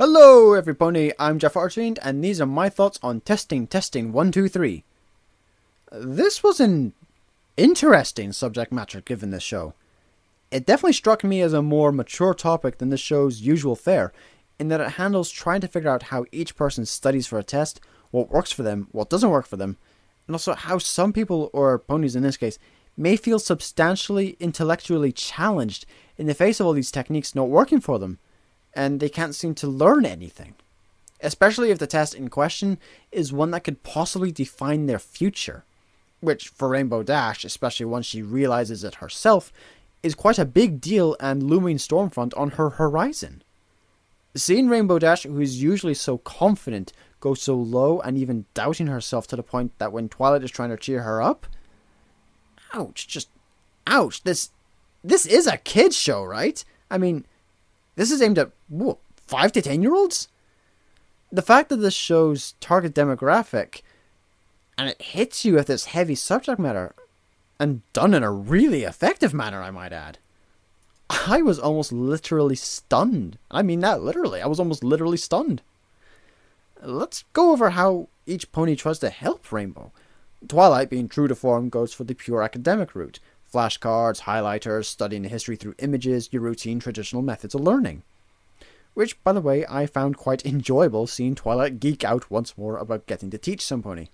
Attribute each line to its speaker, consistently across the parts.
Speaker 1: Hello everybody, I'm JaffaArchfiend and these are my thoughts on testing 1, 2, 3. This was an interesting subject matter given this show. It definitely struck me as a more mature topic than the show's usual fare, in that it handles trying to figure out how each person studies for a test, what works for them, what doesn't work for them, and also how some people, or ponies in this case, may feel substantially intellectually challenged in the face of all these techniques not working for them, and they can't seem to learn anything. Especially if the test in question is one that could possibly define their future. Which, for Rainbow Dash, especially once she realizes it herself, is quite a big deal and looming stormfront on her horizon. Seeing Rainbow Dash, who is usually so confident, go so low and even doubting herself to the point that when Twilight is trying to cheer her up... Ouch, just... Ouch, this is a kid's show, right? I mean... This is aimed at, 5 to 10-year-olds? The fact that this show's target demographic, and it hits you with this heavy subject matter, and done in a really effective manner, I might add. I was almost literally stunned. I mean that literally. I was almost literally stunned. Let's go over how each pony tries to help Rainbow. Twilight, being true to form, goes for the pure academic route. Flashcards, highlighters, studying history through images, your routine traditional methods of learning. Which, by the way, I found quite enjoyable seeing Twilight geek out once more about getting to teach some pony.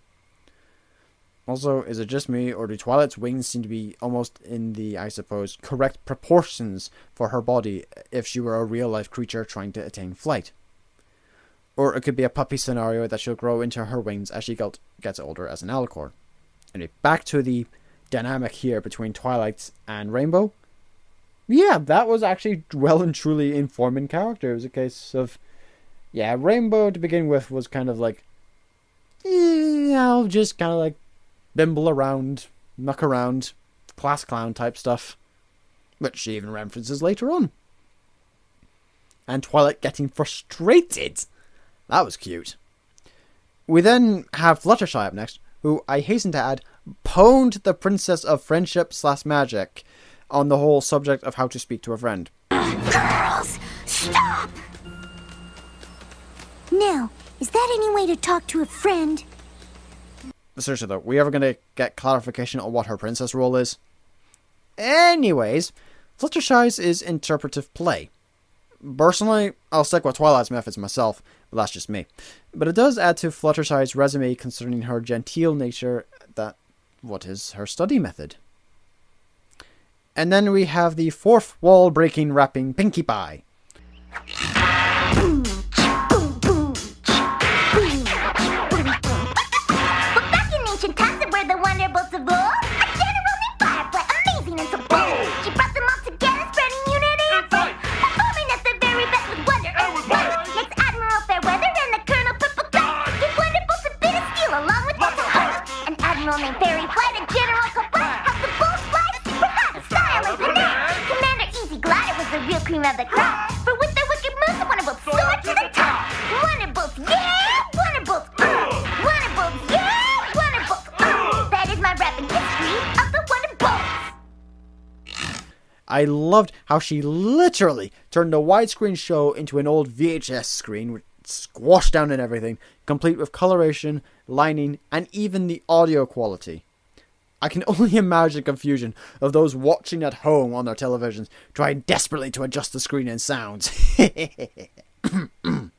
Speaker 1: Also, is it just me, or do Twilight's wings seem to be almost in the, I suppose, correct proportions for her body if she were a real-life creature trying to attain flight? Or it could be a puppy scenario that she'll grow into her wings as she gets older as an alicorn. Anyway, back to the dynamic here between Twilight and Rainbow. Yeah, that was actually well and truly informing character. It was a case of, yeah, Rainbow to begin with was kind of like, just kind of like bimble around, muck around, class clown type stuff, which she even references later on. And Twilight getting frustrated. That was cute. We then have Fluttershy up next, who, I hasten to add, pwned the Princess of Friendship / Magic on the whole subject of how to speak to a friend.
Speaker 2: Girls, stop! Now, is that any way to talk to a friend?
Speaker 1: Seriously though, we ever going to get clarification on what her princess role is? Anyways, Fluttershy's is interpretive play. Personally, I'll stick with Twilight's methods myself, but that's just me. But it does add to Fluttershy's resume concerning her genteel nature that what is her study method. And then we have the fourth wall breaking rapping Pinkie Pie.
Speaker 2: Well, back in ancient times where the wonderbolts of rule, a general named Firefly, amazing and so bold. She brought them all together, spreading unity and fight, performing at the very best with wonder and might. Next Admiral Fairweather and the Colonel Purple Kite gave wonderbolts a bit of steel along with lots of heart. An Admiral named Fairy Flight, a General Complete, helped the bolts fly super hot style and finesse. Commander Easy Glider was the real cream of the crop, for with their wicked moves, the wonderbolts soared to the top. Wonderbolts, yeah! Wonderbolts, Wonderbolts, yeah! Wonderbolts, That is my rapid history of the Wonderbolts.
Speaker 1: I loved how she literally turned a widescreen show into an old VHS screen with squashed down and everything, complete with coloration, lining, and even the audio quality. I can only imagine the confusion of those watching at home on their televisions, trying desperately to adjust the screen and sounds. I'm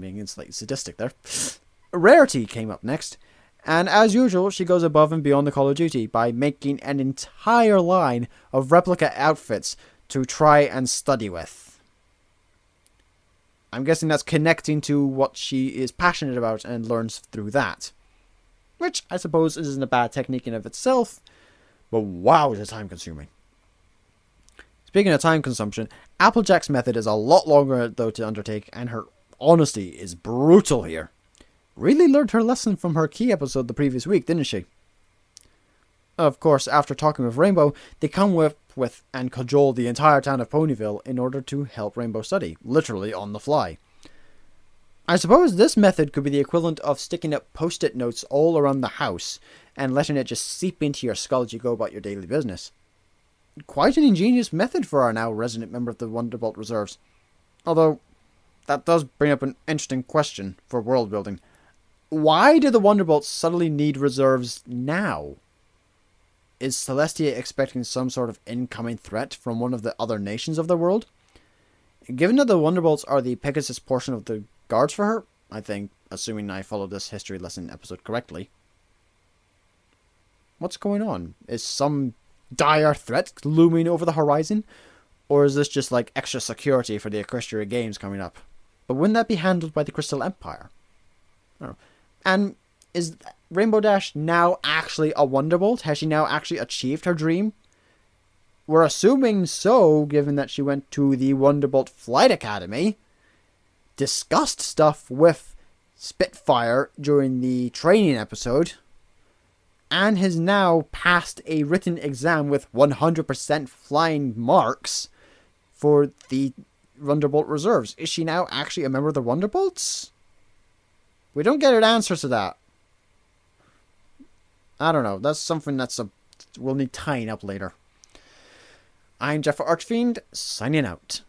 Speaker 1: being slightly sadistic there. Rarity came up next, and as usual, she goes above and beyond the Call of Duty by making an entire line of replica outfits to try and study with. I'm guessing that's connecting to what she is passionate about and learns through that. Which, I suppose, isn't a bad technique in of itself, but wow, is it time consuming. Speaking of time consumption, Applejack's method is a lot longer though to undertake, and her honesty is brutal here. Really learned her lesson from her key episode the previous week, didn't she? Of course, after talking with Rainbow, they come with and cajole the entire town of Ponyville in order to help Rainbow study, literally on the fly. I suppose this method could be the equivalent of sticking up post-it notes all around the house and letting it just seep into your skull as you go about your daily business. Quite an ingenious method for our now resident member of the Wonderbolt Reserves. Although, that does bring up an interesting question for world building. Why do the Wonderbolts suddenly need reserves now? Is Celestia expecting some sort of incoming threat from one of the other nations of the world? Given that the Wonderbolts are the Pegasus portion of the guards for her, I think, assuming I followed this history lesson episode correctly. What's going on? Is some dire threat looming over the horizon? Or is this just like extra security for the Equestria Games coming up? But wouldn't that be handled by the Crystal Empire? I don't know. And is Rainbow Dash now actually a Wonderbolt? Has she now actually achieved her dream? We're assuming so, given that she went to the Wonderbolt Flight Academy, discussed stuff with Spitfire during the training episode, and has now passed a written exam with 100% flying marks for the Wonderbolt reserves. Is she now actually a member of the Wonderbolts? We don't get an answer to that. I don't know. That's something we'll need tying up later. I'm JaffaArchfiend, signing out.